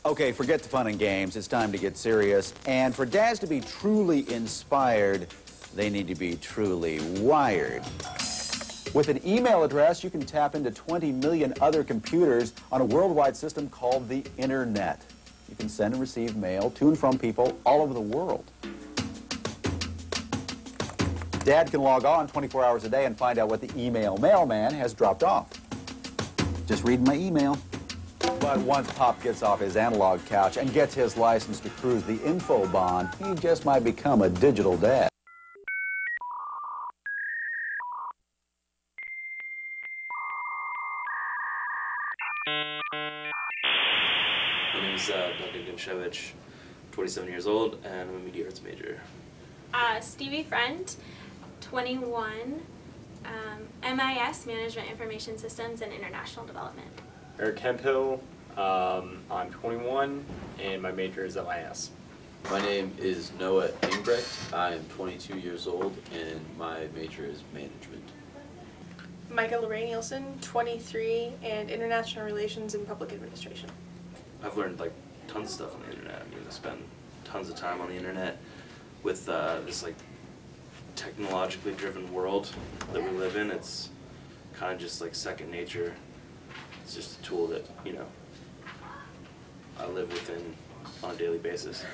Okay, forget the fun and games. It's time to get serious. And for dads to be truly inspired, they need to be truly wired. With an email address, you can tap into 20 million other computers on a worldwide system called the Internet. You can send and receive mail to and from people all over the world. Dad can log on 24 hours a day and find out what the email mailman has dropped off. Just reading my email. But once Pop gets off his analog couch and gets his license to cruise the info bond, he just might become a digital dad. My name is Duncan Gunshevich, 27 years old, and I'm a media arts major. Stevie Friend, 21, MIS, Management Information Systems and International Development. Eric Hemphill, I'm 21, and my major is MIS. My name is Noah Ingbrecht. I am 22 years old, and my major is management. Micah Lorraine Nielsen, 23, and International Relations and Public Administration. I've learned like tons of stuff on the internet. I mean, I spend tons of time on the internet with this like technologically driven world that we live in. It's kind of just like second nature. It's just a tool that, you know, I live within on a daily basis.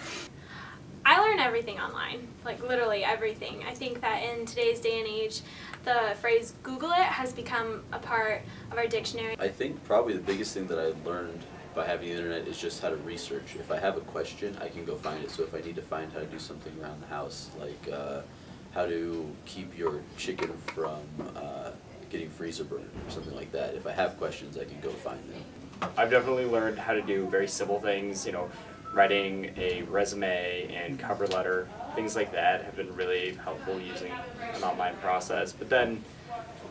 I learn everything online, like literally everything. I think that in today's day and age, the phrase Google it has become a part of our dictionary. I think probably the biggest thing that I learned by having the internet is just how to research. If I have a question, I can go find it. So if I need to find how to do something around the house, like how to keep your chicken from getting freezer burn or something like that, if I have questions, I can go find them. I've definitely learned how to do very simple things, you know, writing a resume and cover letter, things like that have been really helpful using an online process. But then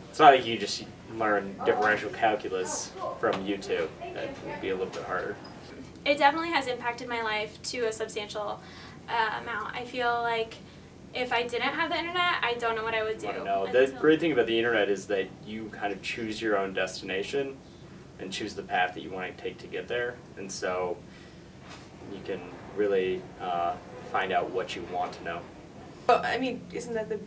it's not like you just learn differential calculus from YouTube. That would be a little bit harder. It definitely has impacted my life to a substantial amount. I feel like if I didn't have the internet, I don't know what I would do. No, the great thing about the internet is that you kind of choose your own destination and choose the path that you want to take to get there. And so you can really find out what you want to know. Well, I mean, isn't that the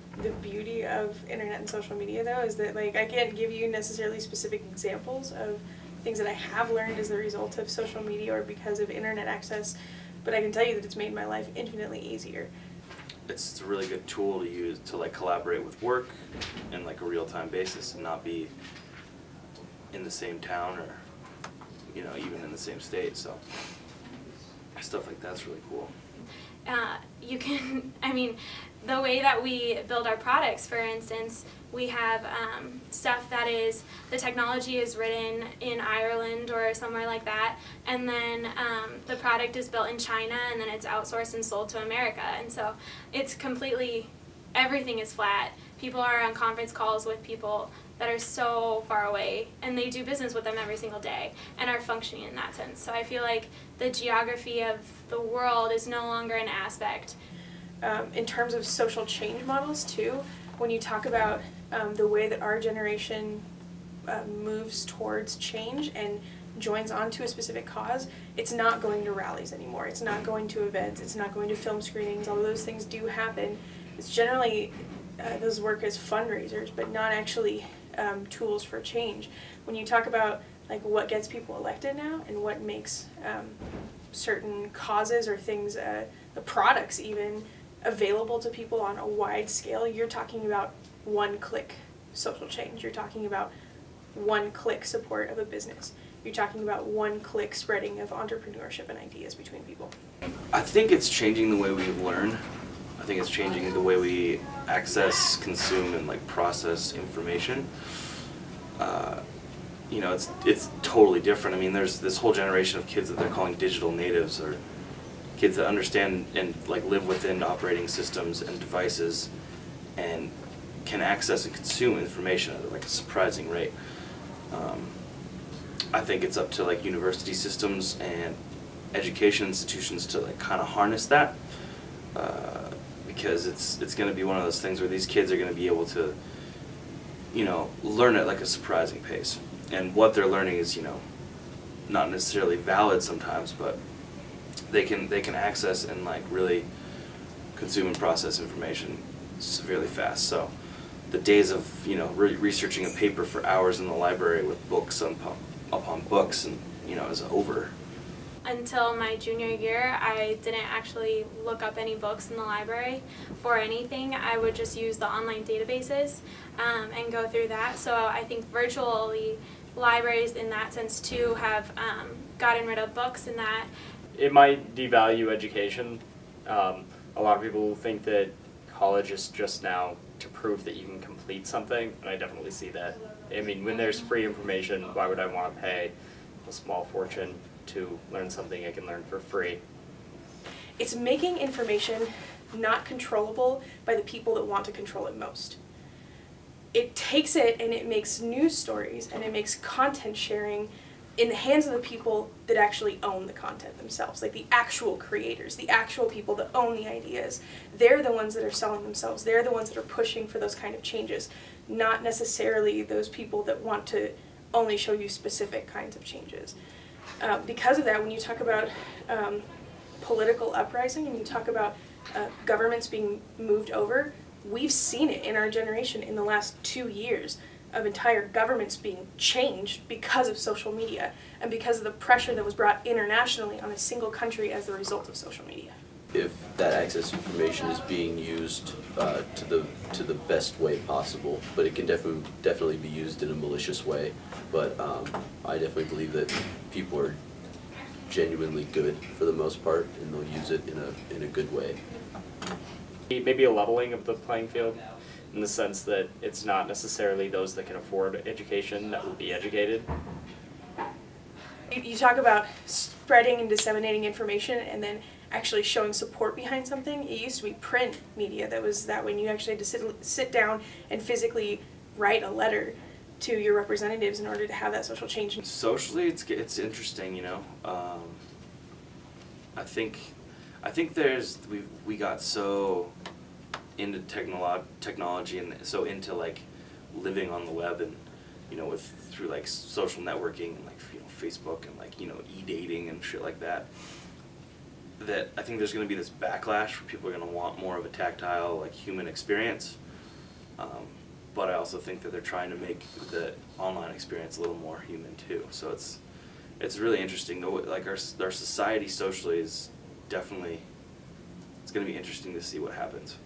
beauty of internet and social media, though, is that, like, I can't give you necessarily specific examples of things that I have learned as the result of social media or because of internet access, but I can tell you that it's made my life infinitely easier. It's a really good tool to use to like collaborate with work in like a real-time basis and not be in the same town or, you know, even in the same state. So stuff like that's really cool. You can, I mean, the way that we build our products, for instance, we have stuff that is, the technology is written in Ireland or somewhere like that, and then the product is built in China, and then it's outsourced and sold to America. And so it's completely, everything is flat. People are on conference calls with people that are so far away, and they do business with them every single day and are functioning in that sense. So I feel like the geography of the world is no longer an aspect. In terms of social change models, too, when you talk about the way that our generation moves towards change and joins onto a specific cause, it's not going to rallies anymore. It's not going to events. It's not going to film screenings. Although those things do happen, it's generally those work as fundraisers, but not actually tools for change. When you talk about like what gets people elected now and what makes certain causes or things, the products even, available to people on a wide scale, you're talking about one-click social change. You're talking about one-click support of a business. You're talking about one-click spreading of entrepreneurship and ideas between people. I think it's changing the way we learn. I think it's changing the way we access, consume, and like process information. You know, it's totally different. I mean, there's this whole generation of kids that they're calling digital natives, or kids that understand and like live within operating systems and devices, and can access and consume information at like a surprising rate. I think it's up to like university systems and education institutions to like kind of harness that. Because it's going to be one of those things where these kids are going to be able to, you know, learn at like a surprising pace. And what they're learning is, you know, not necessarily valid sometimes, but they can access and like really consume and process information severely fast. So the days of researching a paper for hours in the library with books upon books and is over. Until my junior year, I didn't actually look up any books in the library for anything. I would just use the online databases and go through that. So I think virtually libraries in that sense too have gotten rid of books in that. It might devalue education. A lot of people think that college is just now to prove that you can complete something, and I definitely see that. I mean, when there's free information, why would I want to pay a small fortune to learn something I can learn for free? It's making information not controllable by the people that want to control it most. It takes it and it makes news stories and it makes content sharing in the hands of the people that actually own the content themselves, like the actual creators, the actual people that own the ideas. They're the ones that are selling themselves. They're the ones that are pushing for those kind of changes, not necessarily those people that want to only show you specific kinds of changes. Because of that, when you talk about political uprising and you talk about governments being moved over, we've seen it in our generation in the last 2 years of entire governments being changed because of social media and because of the pressure that was brought internationally on a single country as the result of social media. If that access information is being used to the best way possible, but it can definitely be used in a malicious way. But I definitely believe that people are genuinely good for the most part, and they'll use it in a good way. Maybe a leveling of the playing field, in the sense that it's not necessarily those that can afford education that will be educated. You talk about spreading and disseminating information and then actually showing support behind something. It used to be print media that when you actually had to sit down and physically write a letter to your representatives in order to have that social change. Socially, it's interesting, I think we got so into technology and so into like living on the web and through like social networking and like Facebook and like e-dating and shit like that, that I think there's going to be this backlash where people are going to want more of a tactile, like human experience. But I also think that they're trying to make the online experience a little more human too. So it's really interesting. Like our society socially is definitely, it's going to be interesting to see what happens.